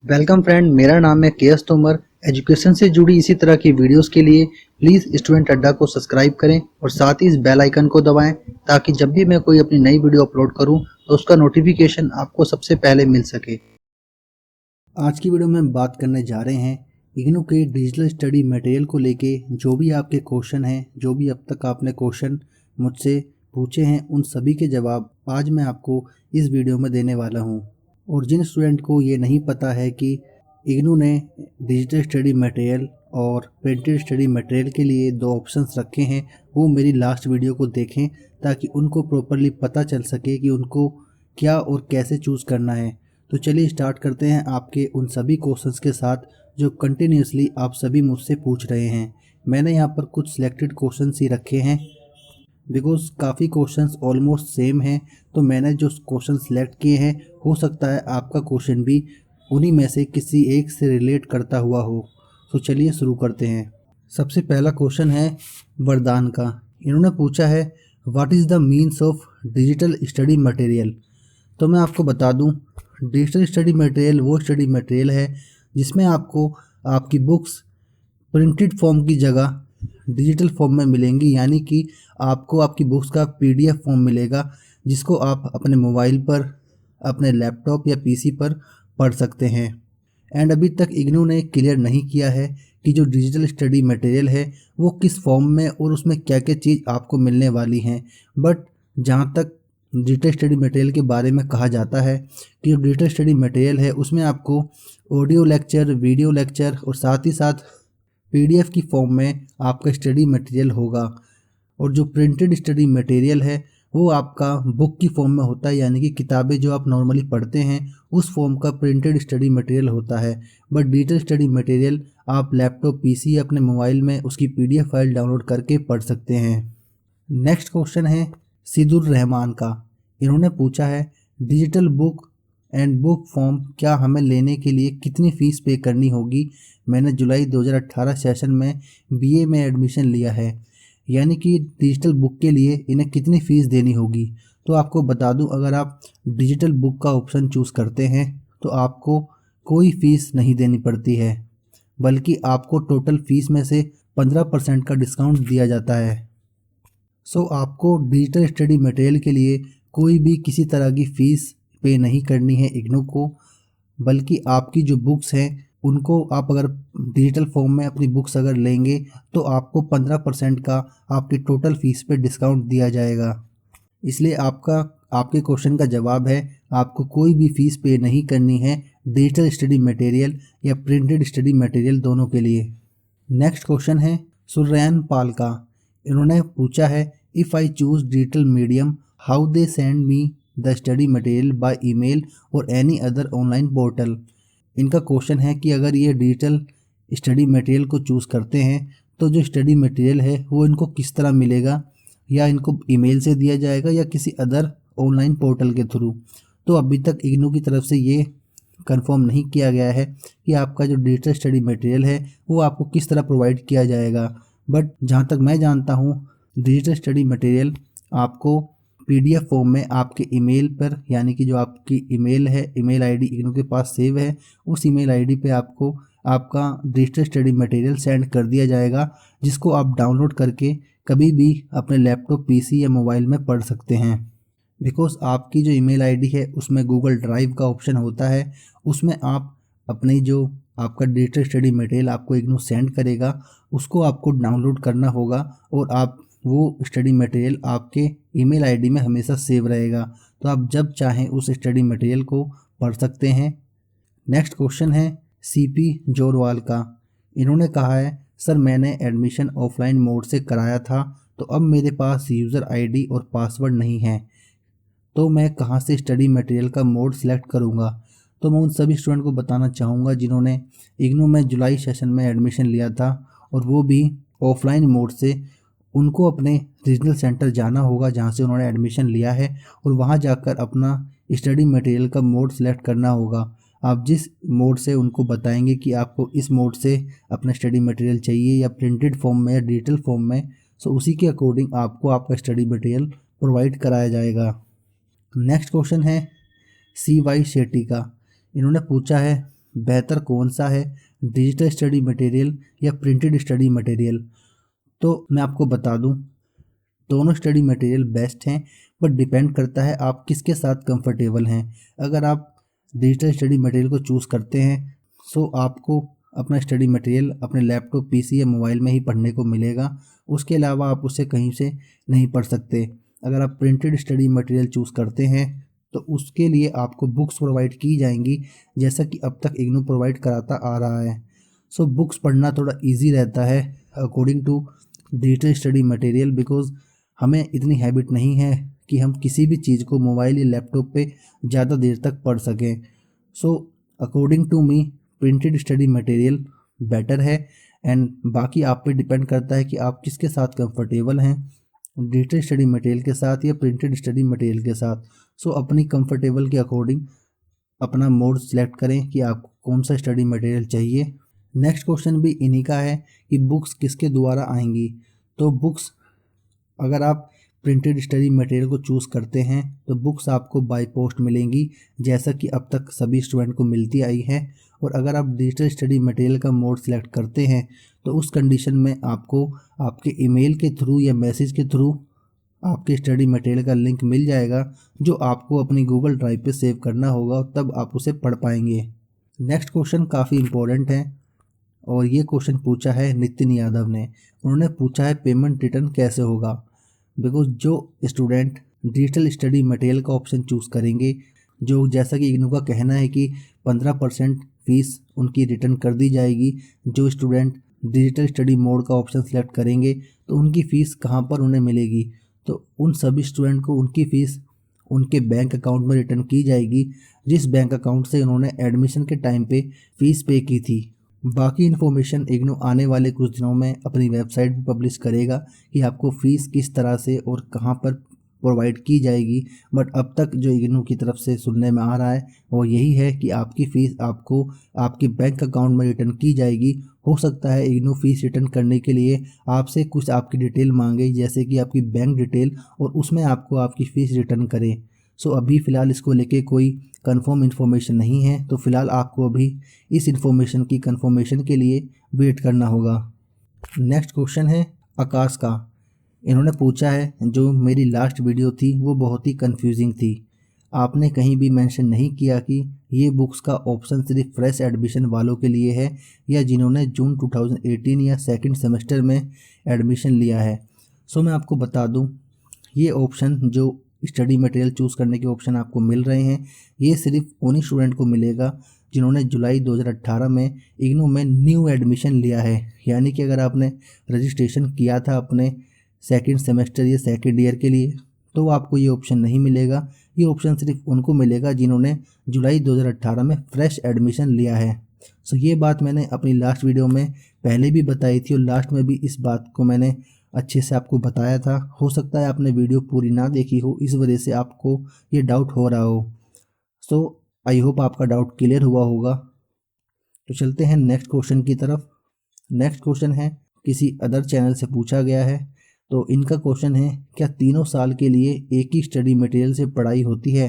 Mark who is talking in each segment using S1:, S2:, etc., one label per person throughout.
S1: Welcome friend, मेरा नाम है के.एस. तोमर। एजुकेशन से जुड़ी इसी तरह की वीडियोस के लिए प्लीज़ स्टूडेंट अड्डा को सब्सक्राइब करें और साथ ही इस बेल आइकन को दबाएं ताकि जब भी मैं कोई अपनी नई वीडियो अपलोड करूं तो उसका नोटिफिकेशन आपको सबसे पहले मिल सके। आज की वीडियो में हम बात करने जा रहे हैं इग्नू के डिजिटल स्टडी मटेरियल को लेके। जो भी आपके क्वेश्चन हैं, जो भी अब तक आपने क्वेश्चन मुझसे पूछे हैं, उन सभी के जवाब आज मैं आपको इस वीडियो में देने वाला हूं। और जिन स्टूडेंट को ये नहीं पता है कि इग्नू ने डिजिटल स्टडी मटेरियल और प्रिंटेड स्टडी मटेरियल के लिए दो ऑप्शंस रखे हैं, वो मेरी लास्ट वीडियो को देखें ताकि उनको प्रॉपरली पता चल सके कि उनको क्या और कैसे चूज़ करना है। तो चलिए स्टार्ट करते हैं आपके उन सभी क्वेश्चंस के साथ जो कंटिन्यूसली आप सभी मुझसे पूछ रहे हैं। मैंने यहाँ पर कुछ सिलेक्टेड क्वेश्चंस ही रखे हैं बिकॉज काफ़ी क्वेश्चंस ऑलमोस्ट सेम हैं, तो मैंने जो क्वेश्चन सिलेक्ट किए हैं हो सकता है आपका क्वेश्चन भी उन्हीं में से किसी एक से रिलेट करता हुआ हो। तो चलिए शुरू करते हैं। सबसे पहला क्वेश्चन है वरदान का। इन्होंने पूछा है what is the means of digital study material. तो मैं आपको बता दूं, डिजिटल स्टडी मटेरियल वो स्टडी मटेरियल है जिसमें आपको आपकी बुक्स प्रिंटेड फॉर्म की जगह डिजिटल फॉर्म में मिलेंगी, यानी कि आपको आपकी बुक्स का पीडीएफ फॉर्म मिलेगा जिसको आप अपने मोबाइल पर, अपने लैपटॉप या पीसी पर पढ़ सकते हैं। एंड अभी तक इग्नू ने क्लियर नहीं किया है कि जो डिजिटल स्टडी मटेरियल है वो किस फॉर्म में और उसमें क्या क्या चीज़ आपको मिलने वाली हैं। बट जहाँ तक डिजिटल स्टडी मटेरियल के बारे में कहा जाता है कि जो डिजिटल स्टडी मटेरियल है उसमें आपको ऑडियो लेक्चर, वीडियो लेक्चर और साथ ही साथ पीडीएफ की फॉर्म में आपका स्टडी मटेरियल होगा। और जो प्रिंटेड स्टडी मटेरियल है वो आपका बुक की फॉर्म में होता है, यानी कि किताबें जो आप नॉर्मली पढ़ते हैं उस फॉर्म का प्रिंटेड स्टडी मटेरियल होता है। बट डिजिटल स्टडी मटेरियल आप लैपटॉप, पीसी या अपने मोबाइल में उसकी पीडीएफ फाइल डाउनलोड करके पढ़ सकते हैं। नेक्स्ट क्वेश्चन है सिदुर रहमान का। इन्होंने पूछा है digital book and book form क्या हमें लेने के लिए कितनी फ़ीस पे करनी होगी। मैंने जुलाई 2018 सेशन में बीए में एडमिशन लिया है, यानी कि डिजिटल बुक के लिए इन्हें कितनी फ़ीस देनी होगी। तो आपको बता दूं, अगर आप डिजिटल बुक का ऑप्शन चूज़ करते हैं तो आपको कोई फ़ीस नहीं देनी पड़ती है, बल्कि आपको टोटल फ़ीस में से 15% का डिस्काउंट दिया जाता है। सो आपको डिजिटल स्टडी मटेरियल के लिए कोई भी किसी तरह की फ़ीस पे नहीं करनी है इग्नू को, बल्कि आपकी जो बुक्स हैं उनको आप अगर डिजिटल फॉर्म में अपनी बुक्स अगर लेंगे तो आपको 15% का आपकी टोटल फ़ीस पे डिस्काउंट दिया जाएगा। इसलिए आपके क्वेश्चन का जवाब है आपको कोई भी फ़ीस पे नहीं करनी है डिजिटल स्टडी मटेरियल या प्रिंटेड स्टडी मटेरियल दोनों के लिए। नेक्स्ट क्वेश्चन है सुरैन पाल का। इन्होंने पूछा है if I choose digital medium how they send me the study material by email और एनी अदर ऑनलाइन पोर्टल। इनका क्वेश्चन है कि अगर ये डिजिटल स्टडी मटेरियल को चूज़ करते हैं तो जो स्टडी मटेरियल है वो इनको किस तरह मिलेगा, या इनको ईमेल से दिया जाएगा या किसी अदर ऑनलाइन पोर्टल के थ्रू। तो अभी तक इग्नू की तरफ से ये कंफर्म नहीं किया गया है कि आपका जो डिजिटल स्टडी मटेरियल है वो आपको किस तरह प्रोवाइड किया जाएगा। बट जहाँ तक मैं जानता हूँ डिजिटल स्टडी मटेरियल आपको पीडीएफ फॉर्म में आपके ईमेल पर, यानी कि जो आपकी ईमेल है, ईमेल आईडी इग्नू के पास सेव है, उस ईमेल आईडी पे आपको आपका डिजिटल स्टडी मटेरियल सेंड कर दिया जाएगा, जिसको आप डाउनलोड करके कभी भी अपने लैपटॉप, पीसी या मोबाइल में पढ़ सकते हैं। बिकॉज आपकी जो ईमेल आईडी है उसमें गूगल ड्राइव का ऑप्शन होता है, उसमें आप अपनी जो आपका डिजिटल स्टडी मटेरियल आपको इग्नू सेंड करेगा उसको आपको डाउनलोड करना होगा और आप वो स्टडी मटेरियल आपके ईमेल आईडी में हमेशा सेव रहेगा, तो आप जब चाहें उस स्टडी मटेरियल को पढ़ सकते हैं। नेक्स्ट क्वेश्चन है सीपी जोरवाल का। इन्होंने कहा है सर मैंने एडमिशन ऑफलाइन मोड से कराया था, तो अब मेरे पास यूज़र आईडी और पासवर्ड नहीं है, तो मैं कहाँ से स्टडी मटेरियल का मोड सिलेक्ट करूँगा। तो मैं उन सभी स्टूडेंट को बताना चाहूँगा जिन्होंने इग्नू में जुलाई सेशन में एडमिशन लिया था और वो भी ऑफलाइन मोड से, उनको अपने रीजनल सेंटर जाना होगा जहाँ से उन्होंने एडमिशन लिया है और वहाँ जाकर अपना स्टडी मटेरियल का मोड सिलेक्ट करना होगा। आप जिस मोड से उनको बताएंगे कि आपको इस मोड से अपना स्टडी मटेरियल चाहिए या प्रिंटेड फॉर्म में या डिजिटल फॉर्म में, सो उसी के अकॉर्डिंग आपको आपका स्टडी मटेरियल प्रोवाइड कराया जाएगा। नेक्स्ट क्वेश्चन है CY शेट्टी का। इन्होंने पूछा है बेहतर कौन सा है, डिजिटल स्टडी मटेरियल या प्रिंटेड स्टडी मटेरियल। तो मैं आपको बता दूं, दोनों स्टडी मटेरियल बेस्ट हैं, बट डिपेंड करता है आप किसके साथ कंफर्टेबल हैं। अगर आप डिजिटल स्टडी मटेरियल को चूज़ करते हैं सो आपको अपना स्टडी मटेरियल अपने लैपटॉप, पीसी या मोबाइल में ही पढ़ने को मिलेगा, उसके अलावा आप उसे कहीं से नहीं पढ़ सकते। अगर आप प्रिंटेड स्टडी मटेरियल चूज़ करते हैं तो उसके लिए आपको बुक्स प्रोवाइड की जाएंगी, जैसा कि अब तक इग्नू प्रोवाइड कराता आ रहा है। सो बुक्स पढ़ना थोड़ा ईजी रहता है according to digital study material, because हमें इतनी हैबिट नहीं है कि हम किसी भी चीज़ को मोबाइल या लैपटॉप पे ज़्यादा देर तक पढ़ सकें। So according to me printed study material better है, एंड बाकी आप पे डिपेंड करता है कि आप किसके साथ कंफर्टेबल हैं, डिजिटल स्टडी मटेरियल के साथ या प्रिंटेड स्टडी मटेरियल के साथ। सो अपनी कंफर्टेबल के अकॉर्डिंग अपना मोड सिलेक्ट करें कि आपको कौन सा स्टडी मटेरियल चाहिए। नेक्स्ट क्वेश्चन भी इन्हीं का है कि बुक्स किसके द्वारा आएंगी। तो बुक्स अगर आप प्रिंटेड स्टडी मटेरियल को चूज़ करते हैं तो बुक्स आपको बाय पोस्ट मिलेंगी, जैसा कि अब तक सभी स्टूडेंट को मिलती आई है। और अगर आप डिजिटल स्टडी मटेरियल का मोड सिलेक्ट करते हैं तो उस कंडीशन में आपको आपके ईमेल के थ्रू या मैसेज के थ्रू आपके स्टडी मटेरियल का लिंक मिल जाएगा, जो आपको अपनी गूगल ड्राइव पे सेव करना होगा, तब आप उसे पढ़ पाएंगे। नेक्स्ट क्वेश्चन काफ़ी इम्पोर्टेंट है और ये क्वेश्चन पूछा है नितिन यादव ने। उन्होंने पूछा है पेमेंट रिटर्न कैसे होगा। बिकॉज जो स्टूडेंट डिजिटल स्टडी मटेरियल का ऑप्शन चूज़ करेंगे, जो जैसा कि इग्नू का कहना है कि 15% फीस उनकी रिटर्न कर दी जाएगी। जो स्टूडेंट डिजिटल स्टडी मोड का ऑप्शन सेलेक्ट करेंगे तो उनकी फ़ीस कहाँ पर उन्हें मिलेगी, तो उन सभी स्टूडेंट को उनकी फ़ीस उनके बैंक अकाउंट में रिटर्न की जाएगी, जिस बैंक अकाउंट से उन्होंने एडमिशन के टाइम पे फ़ीस पे की थी। बाकी इन्फॉर्मेशन इग्नू आने वाले कुछ दिनों में अपनी वेबसाइट पे पब्लिश करेगा कि आपको फ़ीस किस तरह से और कहाँ पर प्रोवाइड की जाएगी। बट अब तक जो इग्नू की तरफ से सुनने में आ रहा है वो यही है कि आपकी फ़ीस आपको आपके बैंक अकाउंट में रिटर्न की जाएगी। हो सकता है इग्नू फ़ीस रिटर्न करने के लिए आपसे कुछ आपकी डिटेल मांगे, जैसे कि आपकी बैंक डिटेल, और उसमें आपको आपकी फ़ीस रिटर्न करें। सो अभी फ़िलहाल इसको लेके कोई कंफर्म इन्फॉर्मेशन नहीं है, तो फ़िलहाल आपको अभी इस इन्फॉर्मेशन की कंफर्मेशन के लिए वेट करना होगा। नेक्स्ट क्वेश्चन है आकाश का। इन्होंने पूछा है, जो मेरी लास्ट वीडियो थी वो बहुत ही कंफ्यूजिंग थी। आपने कहीं भी मेंशन नहीं किया कि ये बुक्स का ऑप्शन सिर्फ फ्रेश एडमिशन वालों के लिए है या जिन्होंने जून 2018 या सेकंड सेमेस्टर में एडमिशन लिया है। सो मैं आपको बता दूं, ये ऑप्शन जो स्टडी मटेरियल चूज़ करने के ऑप्शन आपको मिल रहे हैं, ये सिर्फ उन्हीं स्टूडेंट को मिलेगा जिन्होंने जुलाई 2018 में इग्नू में न्यू एडमिशन लिया है। यानी कि अगर आपने रजिस्ट्रेशन किया था अपने सेकंड सेमेस्टर या सेकंड ईयर के लिए, तो आपको ये ऑप्शन नहीं मिलेगा। ये ऑप्शन सिर्फ उनको मिलेगा जिन्होंने जुलाई 2018 में फ्रेश एडमिशन लिया है। सो ये बात मैंने अपनी लास्ट वीडियो में पहले भी बताई थी और लास्ट में भी इस बात को मैंने अच्छे से आपको बताया था। हो सकता है आपने वीडियो पूरी ना देखी हो, इस वजह से आपको ये डाउट हो रहा हो। सो आई होप आपका डाउट क्लियर हुआ होगा। तो चलते हैं नेक्स्ट क्वेश्चन की तरफ। नेक्स्ट क्वेश्चन है किसी अदर चैनल से पूछा गया है। तो इनका क्वेश्चन है, क्या तीनों साल के लिए एक ही स्टडी मटेरियल से पढ़ाई होती है।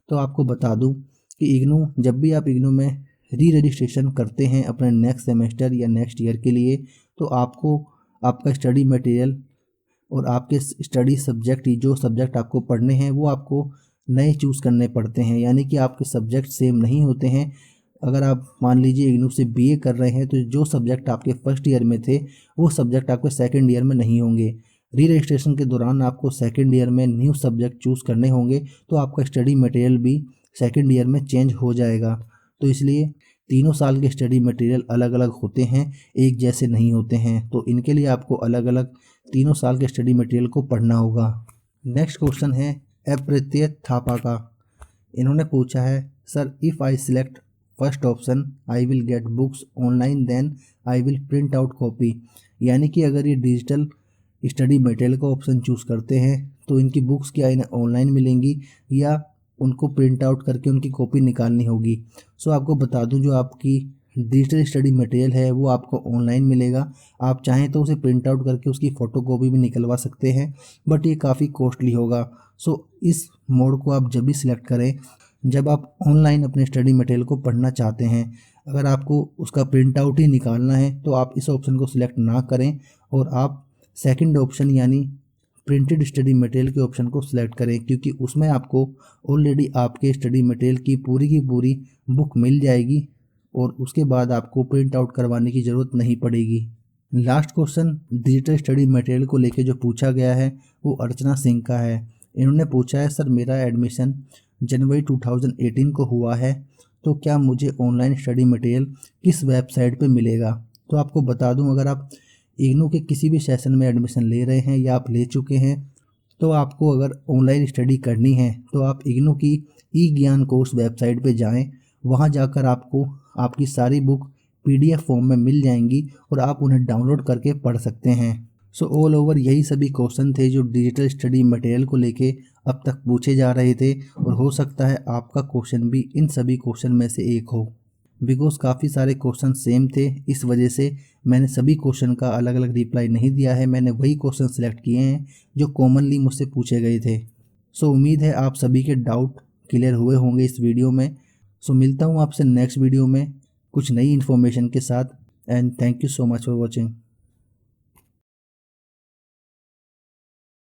S1: तो आपको बता दूं कि इग्नू, जब भी आप इग्नू में री रजिस्ट्रेशन करते हैं अपने नेक्स्ट सेमेस्टर या नेक्स्ट ईयर के लिए, तो आपको आपका स्टडी मटेरियल और आपके स्टडी सब्जेक्ट, जो सब्जेक्ट आपको पढ़ने हैं वो आपको नए चूज़ करने पड़ते हैं। यानी कि आपके सब्जेक्ट सेम नहीं होते हैं। अगर आप मान लीजिए इग्नू से बीए कर रहे हैं तो जो सब्जेक्ट आपके फर्स्ट ईयर में थे वो सब्जेक्ट आपके सेकंड ईयर में नहीं होंगे। री रजिस्ट्रेशन के दौरान आपको सेकंड ईयर में न्यू सब्जेक्ट चूज़ करने होंगे, तो आपका स्टडी मटेरियल भी सेकंड ईयर में चेंज हो जाएगा। तो इसलिए तीनों साल के स्टडी मटेरियल अलग अलग होते हैं, एक जैसे नहीं होते हैं। तो इनके लिए आपको अलग अलग तीनों साल के स्टडी मटेरियल को पढ़ना होगा। नेक्स्ट क्वेश्चन है अप्रत्यय थापा का। इन्होंने पूछा है, sir if I select first option I will get books online then I will print out copy. यानी कि अगर ये डिजिटल स्टडी मटेरियल का ऑप्शन चूज़ करते हैं तो इनकी बुक्स क्या इन्हें ऑनलाइन मिलेंगी या उनको प्रिंट आउट करके उनकी कॉपी निकालनी होगी। सो आपको बता दूं, जो आपकी डिजिटल स्टडी मटेरियल है वो आपको ऑनलाइन मिलेगा। आप चाहें तो उसे प्रिंट आउट करके उसकी फ़ोटो कॉपी भी निकलवा सकते हैं, बट ये काफ़ी कॉस्टली होगा। सो इस मोड को आप जब भी सिलेक्ट करें जब आप ऑनलाइन अपने स्टडी मटेरियल को पढ़ना चाहते हैं। अगर आपको उसका प्रिंट आउट ही निकालना है तो आप इस ऑप्शन को सिलेक्ट ना करें और आप सेकंड ऑप्शन यानी प्रिंटेड स्टडी मटेरियल के ऑप्शन को सिलेक्ट करें, क्योंकि उसमें आपको ऑलरेडी आपके स्टडी मटेरियल की पूरी बुक मिल जाएगी और उसके बाद आपको प्रिंट आउट करवाने की ज़रूरत नहीं पड़ेगी। Last question digital study material को लेके जो पूछा गया है वो अर्चना सिंह का है। इन्होंने पूछा है, सर मेरा एडमिशन जनवरी 2018 को हुआ है, तो क्या मुझे ऑनलाइन स्टडी मटेरियल किस वेबसाइट पे मिलेगा। तो आपको बता दूं, अगर आप इग्नू के किसी भी सेशन में एडमिशन ले रहे हैं या आप ले चुके हैं, तो आपको अगर ऑनलाइन स्टडी करनी है तो आप इग्नू की ई ज्ञान कोर्स वेबसाइट पे जाएं। वहां जाकर आपको आपकी सारी बुक PDF फॉर्म में मिल जाएंगी और आप उन्हें डाउनलोड करके पढ़ सकते हैं। सो ऑल ओवर यही सभी क्वेश्चन थे जो डिजिटल स्टडी मटेरियल को लेके अब तक पूछे जा रहे थे, और हो सकता है आपका क्वेश्चन भी इन सभी क्वेश्चन में से एक हो, बिकॉज काफ़ी सारे क्वेश्चन सेम थे। इस वजह से मैंने सभी क्वेश्चन का अलग अलग रिप्लाई नहीं दिया है, मैंने वही क्वेश्चन सेलेक्ट किए हैं जो कॉमनली मुझसे पूछे गए थे। सो उम्मीद है आप सभी के डाउट क्लियर हुए होंगे इस वीडियो में। सो मिलता हूँ आपसे नेक्स्ट वीडियो में कुछ नई इन्फॉर्मेशन के साथ, and thank you so much for watching.